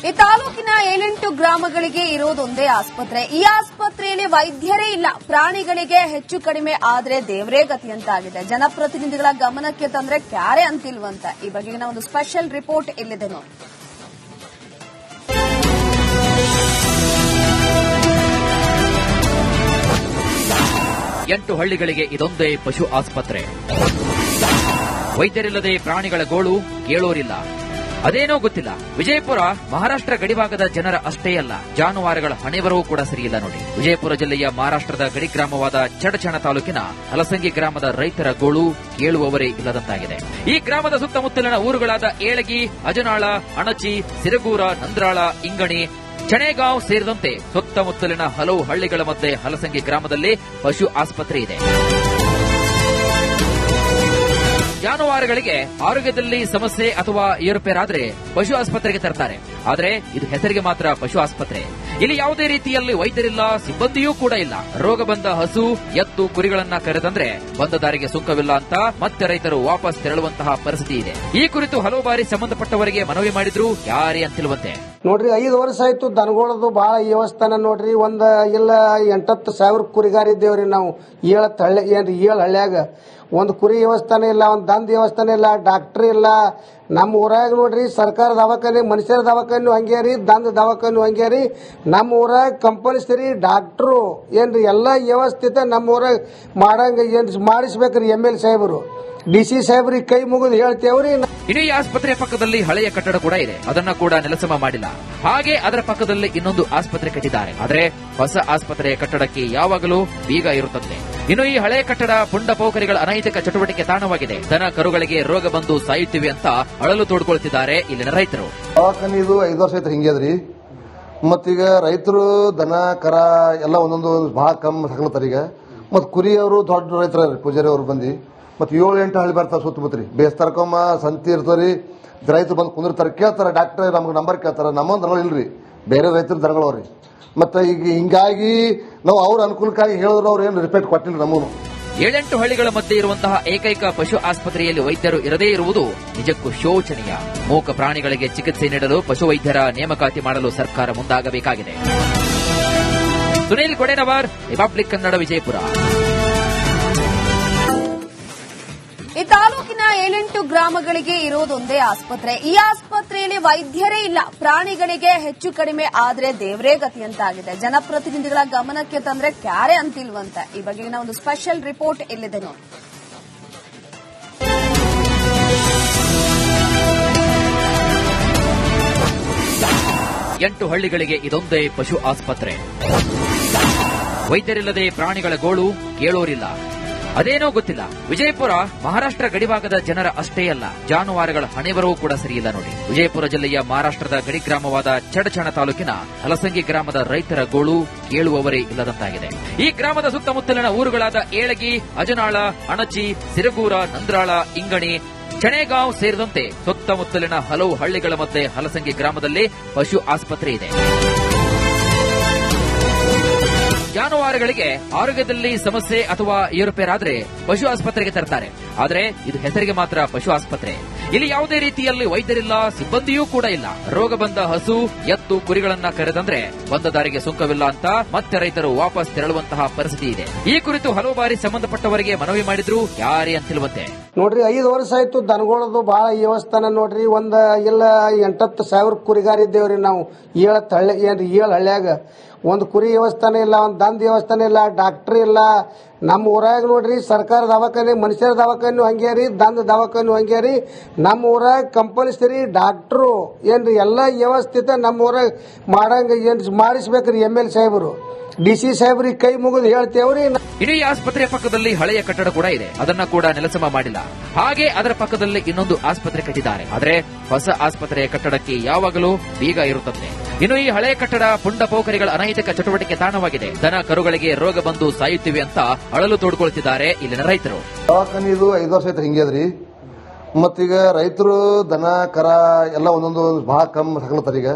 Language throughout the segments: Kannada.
ಈ ತಾಲೂಕಿನ 7-8 ಗ್ರಾಮಗಳಿಗೆ ಇರೋದೊಂದೇ ಆಸ್ಪತ್ರೆ. ಈ ಆಸ್ಪತ್ರೆಯಲ್ಲಿ ವೈದ್ಯರೇ ಇಲ್ಲ. ಪ್ರಾಣಿಗಳಿಗೆ ಹೆಚ್ಚು ಕಡಿಮೆ ಆದ್ರೆ ದೇವರೇ ಗತಿಯಂತಾಗಿದೆ. ಜನಪ್ರತಿನಿಧಿಗಳ ಗಮನಕ್ಕೆ ತಂದ್ರೆ ಕ್ಯಾರೆ ಅಂತಿಲ್ವಂತೆ. ಈ ಬಗೆಗಿನ ಒಂದು ಸ್ಪೆಷಲ್ ರಿಪೋರ್ಟ್ ಇಲ್ಲಿದೆ ನೋಡಿ. 8 ಹಳ್ಳಿಗಳಿಗೆ ಇದೊಂದೇ ಪಶು ಆಸ್ಪತ್ರೆ. ವೈದ್ಯರಿಲ್ಲದೆ ಪ್ರಾಣಿಗಳ ಗೋಳು ಕೇಳೋರಿಲ್ಲ. ಅದೇನೋ ಗೊತ್ತಿಲ್ಲ, ವಿಜಯಪುರ ಮಹಾರಾಷ್ಟ್ರ ಗಡಿಭಾಗದ ಜನರ ಅಷ್ಟೇ ಅಲ್ಲ, ಜಾನುವಾರುಗಳ ಹಣೆಬರವೂ ಕೂಡ ಸರಿಯಿಲ್ಲ ನೋಡಿ. ವಿಜಯಪುರ ಜಿಲ್ಲೆಯ ಮಹಾರಾಷ್ಟ್ರದ ಗಡಿ ಗ್ರಾಮವಾದ ಚಡಚಣ ತಾಲೂಕಿನ ಹಲಸಂಗಿ ಗ್ರಾಮದ ರೈತರ ಗೋಳು ಕೇಳುವವರೇ ಇಲ್ಲದಂತಾಗಿದೆ. ಈ ಗ್ರಾಮದ ಸುತ್ತಮುತ್ತಲಿನ ಊರುಗಳಾದ ಏಳಗಿ, ಅಜನಾಳ, ಅಣಚಿ, ಸಿರಗೂರ, ನಂದ್ರಾಳ, ಇಂಗಣಿ, ಚಣೇಗಾಂವ್ ಸೇರಿದಂತೆ ಸುತ್ತಮುತ್ತಲಿನ ಹಲವು ಹಳ್ಳಿಗಳ ಮಧ್ಯೆ ಹಲಸಂಗಿ ಗ್ರಾಮದಲ್ಲಿ ಪಶು ಆಸ್ಪತ್ರೆ ಇದೆ. ಜಾನುವಾರುಗಳಿಗೆ ಆರೋಗ್ಯದಲ್ಲಿ ಸಮಸ್ಯೆ ಅಥವಾ ಏರುಪೇರಾದ್ರೆ ಪಶು ಆಸ್ಪತ್ರೆಗೆ ತರ್ತಾರೆ. ಆದರೆ ಇದು ಹೆಸರಿಗೆ ಮಾತ್ರ ಪಶು ಆಸ್ಪತ್ರೆ. ಇಲ್ಲಿ ಯಾವುದೇ ರೀತಿಯಲ್ಲಿ ವೈದ್ಯರಿಲ್ಲ, ಸಿಬ್ಬಂದಿಯೂ ಕೂಡ ಇಲ್ಲ. ರೋಗ ಬಂದ ಹಸು, ಎತ್ತು, ಕುರಿಗಳನ್ನ ಕರೆದಂದ್ರೆ ಬಂದ ದಾರಿಗೆ ಸುಂಕವಿಲ್ಲ ಅಂತ ಮತ್ತೆ ರೈತರು ವಾಪಸ್ ತೆರಳುವಂತಹ ಪರಿಸ್ಥಿತಿ ಇದೆ. ಈ ಕುರಿತು ಹಲವು ಬಾರಿ ಸಂಬಂಧಪಟ್ಟವರಿಗೆ ಮನವಿ ಮಾಡಿದ್ರು, ಯಾರೇ ಅಂತಿಲ್ವಂತೆ. ನೋಡ್ರಿ 5 ವರ್ಷ ಆಯ್ತು ದನಗಳದು ಬಹಳ ವ್ಯವಸ್ಥಾನ ನೋಡ್ರಿ. ಒಂದ್ ಇಲ್ಲ 8-10 ಸಾವಿರ ಕುರಿಗಾರಿದ್ದೇವ್ರಿ ನಾವು. 7 ಹಳ್ಳ್ಯಾಗ ಒಂದು ಕುರಿ ವ್ಯವಸ್ಥಾನ ಇಲ್ಲ, ಒಂದು ದಂದ ವ್ಯವಸ್ಥಾನ ಇಲ್ಲ, ಡಾಕ್ಟರ್ ಇಲ್ಲ. ನಮ್ಮ ಊರಾಗ ನೋಡ್ರಿ ಸರ್ಕಾರ ದವಾಖಾನೆ, ಮನುಷ್ಯರ ದವಾಖಾನೆ ಹಂಗೆ ರೀ, ದಂದ ದವಾಖಾನೆ ಹಂಗೆ ರೀ. ನಮ್ಮ ಊರಾಗ ಕಂಪಲ್ಸರಿ ಡಾಕ್ಟ್ರು ಏನ್ರಿ ಎಲ್ಲ ವ್ಯವಸ್ಥಿತ ನಮ್ಮ ಊರಾಗ ಮಾಡಂಗ ಏನ್ ಮಾಡಿಸ್ಬೇಕ್ರಿ. ML ಸಾಹೇಬರು, DC ಸಾಹೇಬ್ರಿಗೆ ಕೈ ಮುಗಿದು ಹೇಳ್ತೇವ್ರಿ. ಇನ್ನು ಈ ಆಸ್ಪತ್ರೆಯ ಪಕ್ಕದಲ್ಲಿ ಹಳೆಯ ಕಟ್ಟಡ ಕೂಡ ಇದೆ, ಅದನ್ನ ಕೂಡ ನೆಲಸಮ ಮಾಡಿಲ್ಲ. ಹಾಗೆ ಅದರ ಪಕ್ಕದಲ್ಲಿ ಇನ್ನೊಂದು ಆಸ್ಪತ್ರೆ ಕಟ್ಟಿದ್ದಾರೆ. ಆದರೆ ಹೊಸ ಆಸ್ಪತ್ರೆಯ ಕಟ್ಟಡಕ್ಕೆ ಯಾವಾಗಲೂ ಬೀಗ ಇರುತ್ತದೆ. ಇನ್ನು ಈ ಹಳೆಯ ಕಟ್ಟಡ ಪುಂಡ ಪೋಖರಿಗಳ ಅನೈತಿಕ ಚಟುವಟಿಕೆ ತಾಣವಾಗಿದೆ. ದನ ಕರುಗಳಿಗೆ ರೋಗ ಬಂದು ಸಾಯುತ್ತಿವೆ ಅಂತ ಅಳಲು ತೋಡ್ಕೊಳ್ತಿದ್ದಾರೆ ಇಲ್ಲಿನ ರೈತರು. ದವಾಖಾನೆ ಇದು 5 ವರ್ಷ ಆಯ್ತು ಹಿಂಗೇದ್ರಿ. ಮತ್ತೀಗ ರೈತರು ದನ ಕರ ಎಲ್ಲ ಒಂದೊಂದು ಬಹಳ ಕಮ್ಮಿ ಸಕಲತ್ತಾರ. ಈಗ ಮತ್ ಕುರಿಯವರು ದೊಡ್ಡ ರೈತರ ಪೂಜಾರಿ ಅವರು ಬಂದು ಮತ್ತೆ 7-8 ಹಳ್ಳಿ ಬರ್ತಾರ ಸುತ್ತಮುತ್ತರಿ. ಬೇಸ್ತರ್ಕೊಮ್ಮ ಸಂತಿ ಇರ್ತಾರಿ. ರೈತರು ಬಂದು ಕುಂದಿರ್ತಾರೆ, ಕೇಳ್ತಾರ ಡಾಕ್ಟರ್ ನಮ್ಗೆ ನಂಬರ್ ಕೇಳ್ತಾರ. ನಮ್ಮ ದನಗಳು ಇಲ್ರಿ, ಬೇರೆ ರೈತರ ದನಗಳವ್ರಿ. ಮತ್ತೆ ಈಗ ಹಿಂಗಾಗಿ ನಾವು ಅವ್ರ ಅನುಕೂಲಕ್ಕಾಗಿ ಹೇಳಿದ್ರು ಅವ್ರು ಏನು ರಿಪೇಟ್ ಕೊಟ್ಟಿಲ್ಲ. ನಮ್ಮನು 7-8 ಹಳ್ಳಿಗಳ ಮಧ್ಯೆ ಇರುವಂತಹ ಏಕೈಕ ಪಶು ಆಸ್ಪತ್ರೆಯಲ್ಲಿ ವೈದ್ಯರು ಇರದೇ ಇರುವುದು ನಿಜಕ್ಕೂ ಶೋಚನೀಯ. ಮೂಕ ಪ್ರಾಣಿಗಳಿಗೆ ಚಿಕಿತ್ಸೆ ನೀಡಲು ಪಶು ವೈದ್ಯರ ನೇಮಕಾತಿ ಮಾಡಲು ಸರ್ಕಾರ ಮುಂದಾಗಬೇಕಾಗಿದೆ. ಸುನೀಲ್ ಕೊಡೇನವರ್, ರಿಪಬ್ಲಿಕ್ ಕನ್ನಡ, ವಿಜಯಪುರ. ಈ ತಾಲೂಕಿನ 7-8 ಗ್ರಾಮಗಳಿಗೆ ಇರೋದೊಂದೇ ಆಸ್ಪತ್ರೆ. ಈ ಆಸ್ಪತ್ರೆಯಲ್ಲಿ ವೈದ್ಯರೇ ಇಲ್ಲ. ಪ್ರಾಣಿಗಳಿಗೆ ಹೆಚ್ಚು ಕಡಿಮೆ ಆದ್ರೆ ದೇವರೇ ಗತಿಯಂತಾಗಿದೆ. ಜನಪ್ರತಿನಿಧಿಗಳ ಗಮನಕ್ಕೆ ತಂದ್ರೆ ಕ್ಯಾರೆ ಅಂತಿಲ್ವಂತೆ. ಈ ಬಗೆಗಿನ ಒಂದು ಸ್ಪೆಷಲ್ ರಿಪೋರ್ಟ್ ಇಲ್ಲಿದೆ ನೋಡಿ. 8 ಹಳ್ಳಿಗಳಿಗೆ ಇದೊಂದೇ ಪಶು ಆಸ್ಪತ್ರೆ. ವೈದ್ಯರಿಲ್ಲದೆ ಪ್ರಾಣಿಗಳ ಗೋಳು ಕೇಳೋರಿಲ್ಲ. ಅದೇನೋ ಗೊತ್ತಿಲ್ಲ, ವಿಜಯಪುರ ಮಹಾರಾಷ್ಟ್ರ ಗಡಿಭಾಗದ ಜನರ ಅಷ್ಟೇ ಅಲ್ಲ, ಜಾನುವಾರುಗಳ ಹಣೆಬರವೂ ಕೂಡ ಸರಿಯಿಲ್ಲ ನೋಡಿ. ವಿಜಯಪುರ ಜಿಲ್ಲೆಯ ಮಹಾರಾಷ್ಟ್ರದ ಗಡಿ ಗ್ರಾಮವಾದ ಚಡಚಣ ತಾಲೂಕಿನ ಹಲಸಂಗಿ ಗ್ರಾಮದ ರೈತರ ಗೋಳು ಕೇಳುವವರೇ ಇಲ್ಲದಂತಾಗಿದೆ. ಈ ಗ್ರಾಮದ ಸುತ್ತಮುತ್ತಲಿನ ಊರುಗಳಾದ ಏಳಗಿ, ಅಜನಾಳ, ಅಣಚಿ, ಸಿರಗೂರ, ನಂದ್ರಾಳ, ಇಂಗಣಿ, ಚಣೇಗಾಂವ್ ಸೇರಿದಂತೆ ಸುತ್ತಮುತ್ತಲಿನ ಹಲವು ಹಳ್ಳಿಗಳ ಮಧ್ಯೆ ಹಲಸಂಗಿ ಗ್ರಾಮದಲ್ಲಿ ಪಶು ಆಸ್ಪತ್ರೆ ಇದೆ. ಜಾನುವಾರುಗಳಿಗೆ ಆರೋಗ್ಯದಲ್ಲಿ ಸಮಸ್ಯೆ ಅಥವಾ ಏರುಪೇರಾದ್ರೆ ಪಶು ಆಸ್ಪತ್ರೆಗೆ ತರ್ತಾರೆ. ಆದರೆ ಇದು ಹೆಸರಿಗೆ ಮಾತ್ರ ಪಶು ಆಸ್ಪತ್ರೆ. ಇಲ್ಲಿ ಯಾವುದೇ ರೀತಿಯಲ್ಲಿ ವೈದ್ಯರಿಲ್ಲ, ಸಿಬ್ಬಂದಿಯೂ ಕೂಡ ಇಲ್ಲ. ರೋಗ ಬಂದ ಹಸು, ಎತ್ತು, ಕುರಿಗಳನ್ನ ಕರೆದಂದ್ರೆ ಬಂದ ದಾರಿಗೆ ಸುಂಕವಿಲ್ಲ ಅಂತ ಮತ್ತೆ ರೈತರು ವಾಪಸ್ ತೆರಳುವಂತಹ ಪರಿಸ್ಥಿತಿ ಇದೆ. ಈ ಕುರಿತು ಹಲವು ಬಾರಿ ಸಂಬಂಧಪಟ್ಟವರಿಗೆ ಮನವಿ ಮಾಡಿದ್ರು, ಯಾರೇ ಅಂತಿಲ್ವಂತೆ. ನೋಡ್ರಿ 5 ವರ್ಷ ಆಯ್ತು ದನಗಳದು ಬಹಳ ವ್ಯವಸ್ಥಾನ ನೋಡ್ರಿ. ಒಂದ್ ಇಲ್ಲ 8-10 ಸಾವಿರ ಕುರಿಗಾರಿದ್ದೇವ್ರಿ ನಾವು. 7 ಹಳ್ಳ್ಯಾಗ ಒಂದು ಕುರಿ ವ್ಯವಸ್ಥಾನ ಇಲ್ಲ, ಒಂದು ದಂದ ವ್ಯವಸ್ಥಾನ ಇಲ್ಲ, ಡಾಕ್ಟರ್ ಇಲ್ಲ. ನಮ್ಮ ಊರಾಗ ನೋಡ್ರಿ ಸರ್ಕಾರ ದವಾಖಾನೆ, ಮನುಷ್ಯರ ದವಾಖಾನೆ ಹಂಗೆ ರೀ, ದಂದ ದವಾಖಾನೆ ಹಂಗೆ ರೀ. ನಮ್ಮ ಊರಾಗ ಕಂಪಲ್ಸರಿ ಡಾಕ್ಟ್ರು ಏನ್ರಿ ಎಲ್ಲ ವ್ಯವಸ್ಥಿತ ನಮ್ಮ ಊರಾಗ ಮಾಡಂಗ ಏನ್ ಮಾಡಿಸ್ಬೇಕ್ರಿ. ML ಸಾಹೇಬರು, DC ಸಾಹೇಬ್ರಿಗೆ ಕೈ ಮುಗಿದು ಹೇಳ್ತೇವ್ರಿ. ಇಡೀ ಆಸ್ಪತ್ರೆಯ ಪಕ್ಕದಲ್ಲಿ ಹಳೆಯ ಕಟ್ಟಡ ಕೂಡ ಇದೆ, ಅದನ್ನ ಕೂಡ ನೆಲಸಮ ಮಾಡಿಲ್ಲ. ಹಾಗೆ ಅದರ ಪಕ್ಕದಲ್ಲಿ ಇನ್ನೊಂದು ಆಸ್ಪತ್ರೆ ಕಟ್ಟಿದ್ದಾರೆ. ಆದರೆ ಹೊಸ ಆಸ್ಪತ್ರೆಯ ಕಟ್ಟಡಕ್ಕೆ ಯಾವಾಗಲೂ ಬೀಗ ಇರುತ್ತದೆ. ಇನ್ನು ಈ ಹಳೆಯ ಕಟ್ಟಡ ಪುಂಡ ಪೋಖರಿಗಳ ಅನೈತಿಕ ಚಟುವಟಿಕೆ ತಾಣವಾಗಿದೆ. ದನ ಕರುಗಳಿಗೆ ರೋಗ ಬಂದು ಸಾಯುತ್ತಿವೆ ಅಂತ ಅಳಲು ತೋಡ್ಕೊಳ್ತಿದ್ದಾರೆ ಇಲ್ಲಿನ ರೈತರು. ದವಾಖಾನೆ ಇದು 5 ವರ್ಷ ಆಯ್ತು ಹಿಂಗೇದ್ರಿ. ಮತ್ತೀಗ ರೈತರು ದನ ಕರ ಎಲ್ಲ ಒಂದೊಂದು ಬಹಳ ಕಮ್ಮಿ ಸಕಲತ್ತಾರ. ಈಗ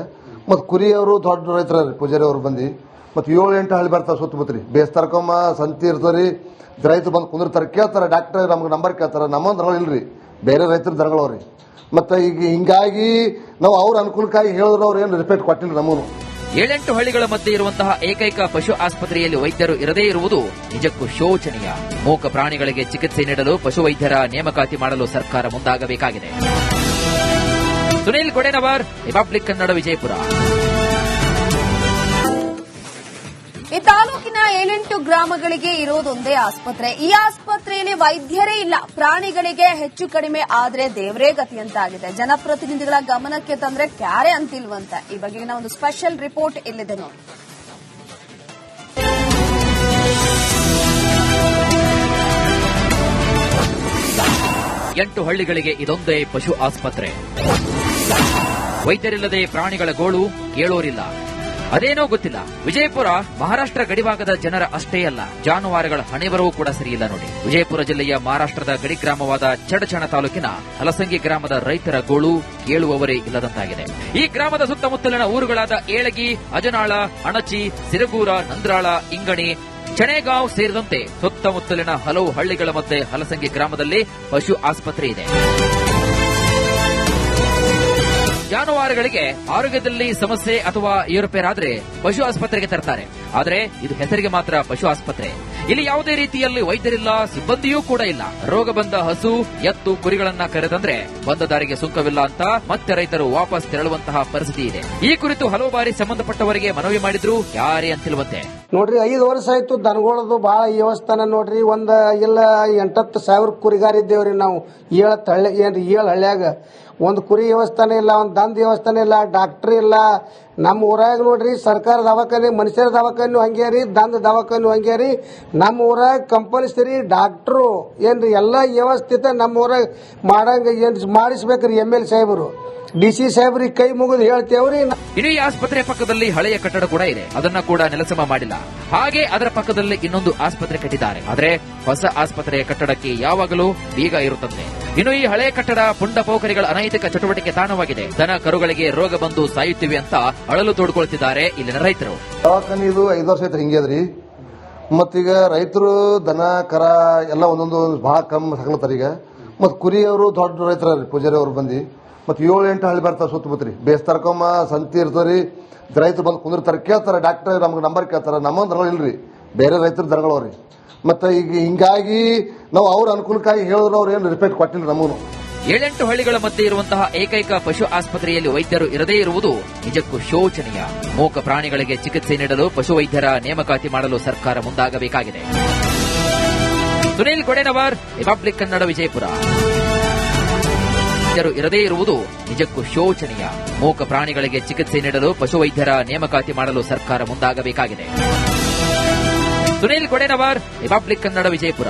ಮತ್ ಕುರಿಯವರು ದೊಡ್ಡ ರೈತರ ಪೂಜಾರಿ ಅವರು ಬಂದು ಮತ್ತೆ 7-8 ಹಳ್ಳಿ ಬರ್ತಾರ ಸುತ್ತಮುತ್ತರಿ. ಬೇಸ್ತರ್ಕೊಮ್ಮ ಸಂತಿ ಇರ್ತಾರಿ. ರೈತರು ಬಂದು ಕುಂದಿರ್ತಾರೆ, ಕೇಳ್ತಾರ ಡಾಕ್ಟರ್ ನಮ್ಗೆ ನಂಬರ್ ಕೇಳ್ತಾರ. ನಮ್ಮ ದನಗಳು ಇಲ್ರಿ, ಬೇರೆ ರೈತರ ದನಗಳವ್ರಿ. ಮತ್ತೆ ಈಗ ಹಿಂಗಾಗಿ ನಾವು ಅವ್ರ ಅನುಕೂಲಕ್ಕಾಗಿ ಹೇಳಿದ್ರು ಅವ್ರು ಏನು ರೆಸ್ಪೆಕ್ಟ್ ಕೊಟ್ಟಿಲ್ಲ ನಮಗೂ. 7-8 ಹಳ್ಳಿಗಳ ಮಧ್ಯೆ ಇರುವಂತಹ ಏಕೈಕ ಪಶು ಆಸ್ಪತ್ರೆಯಲ್ಲಿ ವೈದ್ಯರು ಇರದೇ ಇರುವುದು ನಿಜಕ್ಕೂ ಶೋಚನೀಯ. ಮೂಕ ಪ್ರಾಣಿಗಳಿಗೆ ಚಿಕಿತ್ಸೆ ನೀಡಲು ಪಶುವೈದ್ಯರ ನೇಮಕಾತಿ ಮಾಡಲು ಸರ್ಕಾರ ಮುಂದಾಗಬೇಕಾಗಿದೆ. ಸುನೀಲ್ ಕೊಡೆನವರ್, ರಿಪಬ್ಲಿಕ್ ಕನ್ನಡ, ವಿಜಯಪುರ. ಈ ತಾಲೂಕಿನ 7-8 ಗ್ರಾಮಗಳಿಗೆ ಇರೋದೊಂದೇ ಆಸ್ಪತ್ರೆ. ಈ ಆಸ್ಪತ್ರೆಯಲ್ಲಿ ವೈದ್ಯರೇ ಇಲ್ಲ. ಪ್ರಾಣಿಗಳಿಗೆ ಹೆಚ್ಚು ಕಡಿಮೆ ಆದ್ರೆ ದೇವರೇ ಗತಿಯಂತಾಗಿದೆ. ಜನಪ್ರತಿನಿಧಿಗಳ ಗಮನಕ್ಕೆ ತಂದ್ರೆ ಕ್ಯಾರೆ ಅಂತಿಲ್ವಂತೆ. ಈ ಬಗೆಗಿನ ಒಂದು ಸ್ಪೆಷಲ್ ರಿಪೋರ್ಟ್ ಇಲ್ಲಿದೆ ನೋಡಿ. 8 ಹಳ್ಳಿಗಳಿಗೆ ಇದೊಂದೇ ಪಶು ಆಸ್ಪತ್ರೆ. ವೈದ್ಯರಿಲ್ಲದೆ ಪ್ರಾಣಿಗಳ ಗೋಳು ಕೇಳೋರಿಲ್ಲ. ಅದೇನೋ ಗೊತ್ತಿಲ್ಲ, ವಿಜಯಪುರ ಮಹಾರಾಷ್ಟ್ರ ಗಡಿಭಾಗದ ಜನರ ಅಷ್ಟೇ ಅಲ್ಲ, ಜಾನುವಾರುಗಳ ಹಣೆಬರವೂ ಕೂಡ ಸರಿಯಿಲ್ಲ ನೋಡಿ. ವಿಜಯಪುರ ಜಿಲ್ಲೆಯ ಮಹಾರಾಷ್ಟ್ರದ ಗಡಿ ಗ್ರಾಮವಾದ ಚಡಚಣ ತಾಲೂಕಿನ ಹಲಸಂಗಿ ಗ್ರಾಮದ ರೈತರ ಗೋಳು ಕೇಳುವವರೇ ಇಲ್ಲದಂತಾಗಿದೆ. ಈ ಗ್ರಾಮದ ಸುತ್ತಮುತ್ತಲಿನ ಊರುಗಳಾದ ಏಳಗಿ, ಅಜನಾಳ, ಅಣಚಿ, ಸಿರಗೂರ, ನಂದ್ರಾಳ, ಇಂಗಣಿ, ಚಣೇಗಾಂವ್ ಸೇರಿದಂತೆ ಸುತ್ತಮುತ್ತಲಿನ ಹಲವು ಹಳ್ಳಿಗಳ ಮಧ್ಯೆ ಹಲಸಂಗಿ ಗ್ರಾಮದಲ್ಲಿ ಪಶು ಆಸ್ಪತ್ರೆ ಇದೆ. ಜಾನುವಾರುಗಳಿಗೆ ಆರೋಗ್ಯದಲ್ಲಿ ಸಮಸ್ಯೆ ಅಥವಾ ಏರುಪೇರಾದ್ರೆ ಪಶು ಆಸ್ಪತ್ರೆಗೆ ತರ್ತಾರೆ. ಆದರೆ ಇದು ಹೆಸರಿಗೆ ಮಾತ್ರ ಪಶು ಆಸ್ಪತ್ರೆ. ಇಲ್ಲಿ ಯಾವುದೇ ರೀತಿಯಲ್ಲಿ ವೈದ್ಯರಿಲ್ಲ, ಸಿಬ್ಬಂದಿಯೂ ಕೂಡ ಇಲ್ಲ. ರೋಗ ಬಂದ ಹಸು, ಎತ್ತು, ಕುರಿಗಳನ್ನ ಕರೆತಂದ್ರೆ ಬಂದ ದಾರಿಗೆ ಸುಂಕವಿಲ್ಲ ಅಂತ ಮತ್ತೆ ರೈತರು ವಾಪಸ್ ತೆರಳುವಂತಹ ಪರಿಸ್ಥಿತಿ ಇದೆ. ಈ ಕುರಿತು ಹಲವು ಬಾರಿ ಸಂಬಂಧಪಟ್ಟವರಿಗೆ ಮನವಿ ಮಾಡಿದ್ರು, ಯಾರೇ ಅಂತಿಲ್ವಂತೆ. ನೋಡ್ರಿ 5 ವರ್ಷ ಆಯ್ತು ದನಗಳದು ಬಹಳ ವ್ಯವಸ್ಥಾನ ನೋಡ್ರಿ. ಒಂದ್ ಇಲ್ಲ 8-10 ಸಾವಿರ ಕುರಿಗಾರಿದ್ದೇವ್ರಿ ನಾವು. 7 ಹಳ್ಳ್ಯಾಗ ಒಂದು ಕುರಿ ವ್ಯವಸ್ಥಾನ ಇಲ್ಲ, ಒಂದು ದಂದ ವ್ಯವಸ್ಥಾನ ಇಲ್ಲ, ಡಾಕ್ಟರ್ ಇಲ್ಲ. ನಮ್ಮ ಊರಾಗ ನೋಡ್ರಿ ಸರ್ಕಾರ ದವಾಖಾನೆ, ಮನುಷ್ಯರ ದವಾಖಾನೆ ಹಂಗೆ ರೀ, ದಂದ ದವಾಖಾನೆ ಹಂಗೆ ರೀ. ನಮ್ಮ ಊರಾಗ ಕಂಪಲ್ಸರಿ ಡಾಕ್ಟ್ರು ಏನ್ರಿ ಎಲ್ಲ ವ್ಯವಸ್ಥಿತ ನಮ್ಮ ಊರಾಗ ಮಾಡಂಗ ಏನ್ ಮಾಡಿಸ್ಬೇಕ್ರಿ. ML ಸಾಹೇಬರು, DC ಸಾಹೇಬ್ರಿಗೆ ಕೈ ಮುಗಿದು ಹೇಳ್ತೇವ್ರಿ. ಇಡೀ ಆಸ್ಪತ್ರೆ ಪಕ್ಕದಲ್ಲಿ ಹಳೆಯ ಕಟ್ಟಡ ಕೂಡ ಇದೆ, ಅದನ್ನ ಕೂಡ ನೆಲಸಮ ಮಾಡಿಲ್ಲ. ಹಾಗೆ ಅದರ ಪಕ್ಕದಲ್ಲಿ ಇನ್ನೊಂದು ಆಸ್ಪತ್ರೆ ಕಟ್ಟಿದ್ದಾರೆ. ಆದರೆ ಹೊಸ ಆಸ್ಪತ್ರೆಯ ಕಟ್ಟಡಕ್ಕೆ ಯಾವಾಗಲೂ ಬೀಗ ಇರುತ್ತದೆ. ಇನ್ನು ಈ ಹಳೆಯ ಕಟ್ಟಡ ಪುಂಡ ಪೋಖರಿಗಳ ಅನೈತಿಕ ಚಟುವಟಿಕೆ ತಾಣವಾಗಿದೆ. ದನ ಕರುಗಳಿಗೆ ರೋಗ ಬಂದು ಸಾಯುತ್ತಿವೆ ಅಂತ ಅಳಲು ತೋಡ್ಕೊಳ್ತಿದ್ದಾರೆ ಇಲ್ಲಿನ ರೈತರು. ದವಾಖಾನೆ ಇದು 5 ವರ್ಷ ಆಯ್ತು ಹಿಂಗೆ ಅದ್ರಿ. ಮತ್ತೀಗ ರೈತರು ದನ ಕರ ಎಲ್ಲ ಒಂದೊಂದು ಬಹಳ ಕಮ್ಮಿ ತಗೊಳ್ತಾರೆ. ಈಗ ಮತ್ ಕುರಿ ಅವರು ದೊಡ್ಡ ರೈತರ ಪೂಜಾರಿ ಅವರು ಬಂದು ಮತ್ 7-8 ಹಳ್ಳಿ ಬರ್ತಾರ ಸುತ್ತಮುತ್ತರಿ ಬೇಸ್ ತರ್ಕೊಂಬ ಸಂತಿ ಇರ್ತವ್ರಿ. ರೈತರು ಬಂದು ಕುಂದಿರ್ತಾರೆ, ಕೇಳ್ತಾರೆ, ಡಾಕ್ಟರ್ ನಮ್ಗೆ ನಂಬರ್ ಕೇಳ್ತಾರೆ. ನಮ್ಮ ದನಗಳು ಇಲ್ರಿ, ಬೇರೆ ರೈತರ ದನಗಳವ್ರಿ. ಮತ್ತೆ ಈಗ ಹಿಂಗಾಗಿ ನಾವು ಅವ್ರ ಅನುಕೂಲಕ್ಕಾಗಿ ಹೇಳಿದ್ರು ಅವ್ರು ಏನು ರೆಸ್ಪೆಕ್ಟ್ ಕೊಟ್ಟಿಲ್ಲ ನಮಗೂ. 7-8 ಹಳ್ಳಿಗಳ ಮಧ್ಯೆ ಇರುವಂತಹ ಏಕೈಕ ಪಶು ಆಸ್ಪತ್ರೆಯಲ್ಲಿ ವೈದ್ಯರು ಇರದೇ ಇರುವುದು ನಿಜಕ್ಕೂ ಶೋಚನೀಯ. ಮೂಕ ಪ್ರಾಣಿಗಳಿಗೆ ಚಿಕಿತ್ಸೆ ನೀಡಲು ಪಶುವೈದ್ಯರ ನೇಮಕಾತಿ ಮಾಡಲು ಸರ್ಕಾರ ಮುಂದಾಗಬೇಕಾಗಿದೆ. ಸುನೀಲ್ ಕೊಡೆನವರ್, ರಿಪಬ್ಲಿಕ್ ಕನ್ನಡ, ವಿಜಯಪುರ. ಇರದೇ ಇರುವುದು ನಿಜಕ್ಕೂ ಶೋಚನೀಯ. ಮೂಕ ಪ್ರಾಣಿಗಳಿಗೆ ಚಿಕಿತ್ಸೆ ನೀಡಲು ಪಶುವೈದ್ಯರ ನೇಮಕಾತಿ ಮಾಡಲು ಸರ್ಕಾರ ಮುಂದಾಗಬೇಕಾಗಿದೆ. ಸುನೀಲ್ ಕೊಡೆನವರ್, ರಿಪಬ್ಲಿಕ್ ಕನ್ನಡ, ವಿಜಯಪುರ.